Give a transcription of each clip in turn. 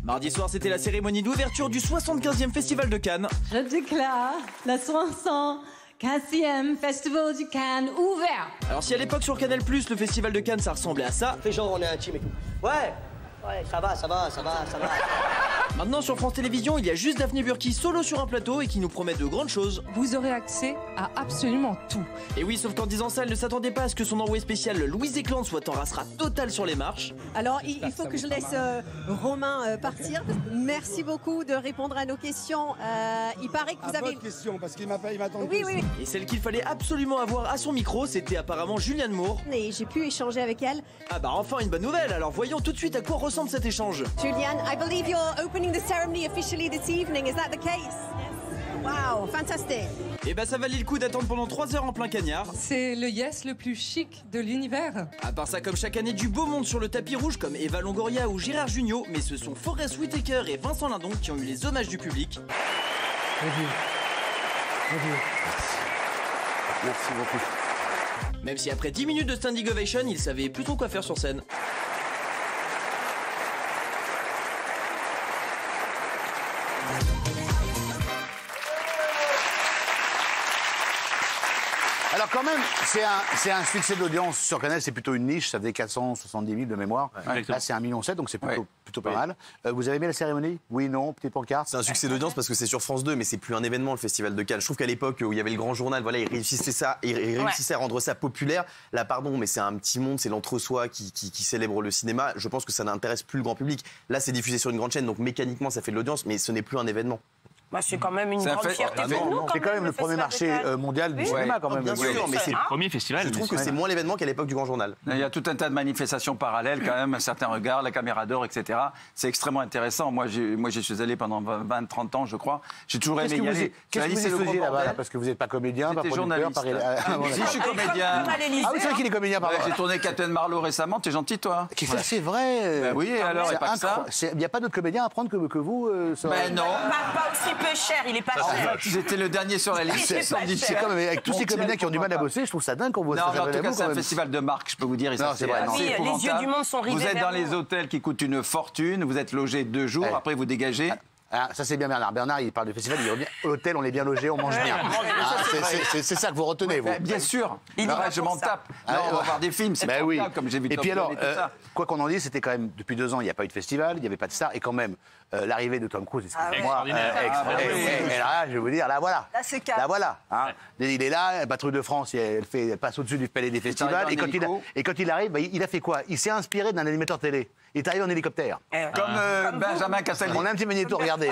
Mardi soir, c'était la cérémonie d'ouverture du 75e Festival de Cannes. Je déclare la 75e Festival de Cannes ouvert. Alors si à l'époque sur Canal+, le Festival de Cannes, ça ressemblait à ça. Fais genre on est intime et tout. Ouais, ça va. Maintenant sur France Télévisions, il y a juste Daphné Burki solo sur un plateau et qui nous promet de grandes choses. Vous aurez accès à absolument tout. Et oui, sauf qu'en disant ça, elle ne s'attendait pas à ce que son envoyé spécial Louise Eklund soit en rassera totale sur les marches. Alors, il faut que je laisse Romain partir. Merci beaucoup de répondre à nos questions. Il paraît que vous avez... Votre question, parce qu'il m'attend. Oui. Et celle qu'il fallait absolument avoir à son micro, c'était apparemment Julianne Moore. Et j'ai pu échanger avec elle. Ah bah enfin une bonne nouvelle, alors voyons tout de suite à quoi ressemble cet échange. Julianne, I believe you're opening the ceremony officially this evening. Is that the case? Wow, fantastic. Et bah ça valait le coup d'attendre pendant 3 heures en plein cagnard. C'est le yes le plus chic de l'univers. À part ça, comme chaque année, du beau monde sur le tapis rouge comme Eva Longoria ou Gérard Jugnot, mais ce sont Forest Whitaker et Vincent Lindon qui ont eu les hommages du public. Merci beaucoup. Même si après 10 minutes de standing ovation, ils savaient plutôt quoi faire sur scène. Alors quand même, c'est un succès d'audience sur Canal, c'est plutôt une niche, ça faisait 470 000 de mémoire. Là, c'est 1,7 million, donc c'est plutôt pas mal. Vous avez aimé la cérémonie? Oui, non, petite pancarte? C'est un succès d'audience parce que c'est sur France 2, mais c'est plus un événement, le Festival de Cannes. Je trouve qu'à l'époque où il y avait le grand journal, voilà, ils réussissaient à rendre ça populaire. Là, pardon, mais c'est un petit monde, c'est l'entre-soi qui célèbre le cinéma. Je pense que ça n'intéresse plus le grand public. Là, c'est diffusé sur une grande chaîne, donc mécaniquement, ça fait de l'audience, mais ce n'est plus un événement. Bah, c'est quand même une grande fierté pour nous. C'est quand même le premier marché mondial du cinéma, quand même. Bien sûr, mais c'est le premier festival. Je trouve que c'est moins l'événement qu'à l'époque du grand journal. Il y a tout un tas de manifestations parallèles, quand même, un certain regard, la caméra d'or, etc. C'est extrêmement intéressant. Moi, j'y suis allé pendant 20-30 ans, je crois. J'ai toujours aimé y aller. Qu'est-ce que vous faisiez là-bas? Parce que vous n'êtes pas comédien, pas producteur, Si, je suis comédien. Ah oui, c'est vrai qu'il est comédien, pardon. J'ai tourné Captain Marlowe récemment. T'es gentil, toi? C'est vrai. Oui, alors, et pas que ça. Il n'y a pas d'autres comédiens à prendre que vous? Ben non. Pas aussi peu cher, il est pas cher. J'étais le dernier sur la liste. C'est comme avec tous ces comédiens qui ont du mal à bosser, je trouve ça dingue qu'on voit ça. Non, en tout cas, c'est un festival de marque, je peux vous dire. Non, c'est vrai. Oui, les yeux du monde sont rivés. Vous êtes dans les hôtels qui coûtent une fortune, vous êtes logé 2 jours, après vous dégagez. Ah, ça c'est bien Bernard. Bernard, il parle du festival, il revient à l'hôtel, on est bien logé, on mange bien. C'est ça que vous retenez, vous. Bien sûr. Je m'en tape. On va voir des films, c'est formidable, comme j'ai vu. Et puis alors, quoi qu'on en dise, c'était quand même, depuis 2 ans, il n'y a pas eu de festival, il n'y avait pas de star, et quand même, l'arrivée de Tom Cruise, excusez-moi, et là, je vais vous dire, là voilà. Là, c'est calme. Là voilà. Il est là, Patrouille de France, elle passe au-dessus du palais des festivals, et quand il arrive, il a fait quoi? Il s'est inspiré d'un animateur télé. Il est arrivé en hélicoptère. Comme Benjamin Castaldi. On a un petit magnéto, regardez.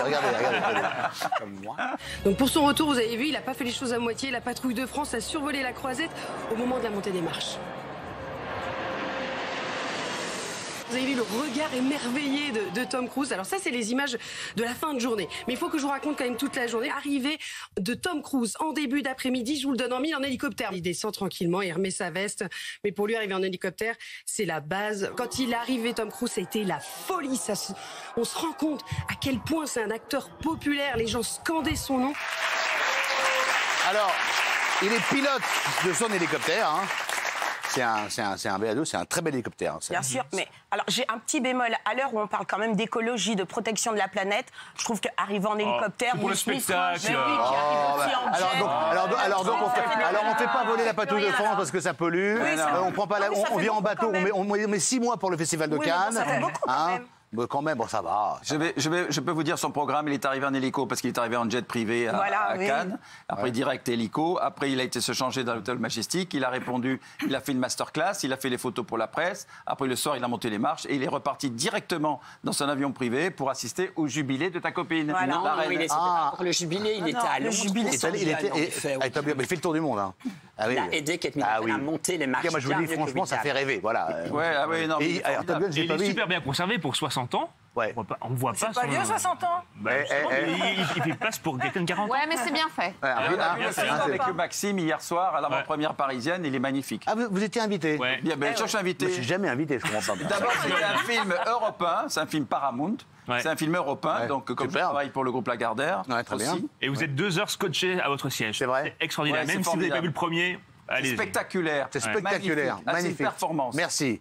Comme moi. Donc pour son retour, vous avez vu, il n'a pas fait les choses à moitié. La patrouille de France a survolé la croisette au moment de la montée des marches. Vous avez vu le regard émerveillé de Tom Cruise. Alors ça, c'est les images de la fin de journée. Mais il faut que je vous raconte quand même toute la journée. Arrivée de Tom Cruise en début d'après-midi, je vous le donne en mille, en hélicoptère. Il descend tranquillement, il remet sa veste. Mais pour lui, arriver en hélicoptère, c'est la base. Quand il est arrivé, Tom Cruise, ça a été la folie. On se rend compte à quel point c'est un acteur populaire. Les gens scandaient son nom. Alors, il est pilote de son hélicoptère, hein. C'est un BA2, c'est un très bel hélicoptère. Bien sûr, mais alors j'ai un petit bémol. À l'heure où on parle quand même d'écologie, de protection de la planète, je trouve qu'arriver en hélicoptère, pour le spectacle. Alors on fait pas voler la patrouille de France parce que ça pollue. On prend pas on vient en bateau, on met 6 mois pour le festival de Cannes. Ça fait beaucoup quand même. Mais quand même, bon, ça va. Je peux vous dire son programme. Il est arrivé en hélico parce qu'il est arrivé en jet privé à Cannes. Après, direct hélico. Après, il a été se changer dans l'hôtel Majestic. Il a répondu. Il a fait une masterclass. Il a fait les photos pour la presse. Après, le soir, il a monté les marches et il est reparti directement dans son avion privé pour assister au jubilé de ta copine. Voilà. Non, il était pas pour le jubilé. Il était à Londres. Il fait le tour du monde. Hein. Il a aidé Kate Middleton à monter les marches. Moi, je vous le dis, franchement, ça fait rêver. Voilà. Il est super bien conservé pour 60 ans. Ouais. On ne voit pas. C'est pas vieux, 60 ans. Il fait place pour quelqu'un de 40 ans. Ouais, mais c'est bien fait. Avec Maxime hier soir à l'avant-première parisienne, il est magnifique. Ah, vous étiez invité? Bien sûr, je suis invité. Je suis jamais invité, je comprends pas. D'abord, c'est un film européen, c'est un film Paramount. C'est un film européen, donc comme je travaille pour le groupe Lagardère. Très bien. Et vous êtes 2 heures scotchés à votre siège. C'est vrai. C'est extraordinaire. Même si vous n'avez pas vu le premier, allez-y. Spectaculaire. C'est spectaculaire. Magnifique. Performance. Merci.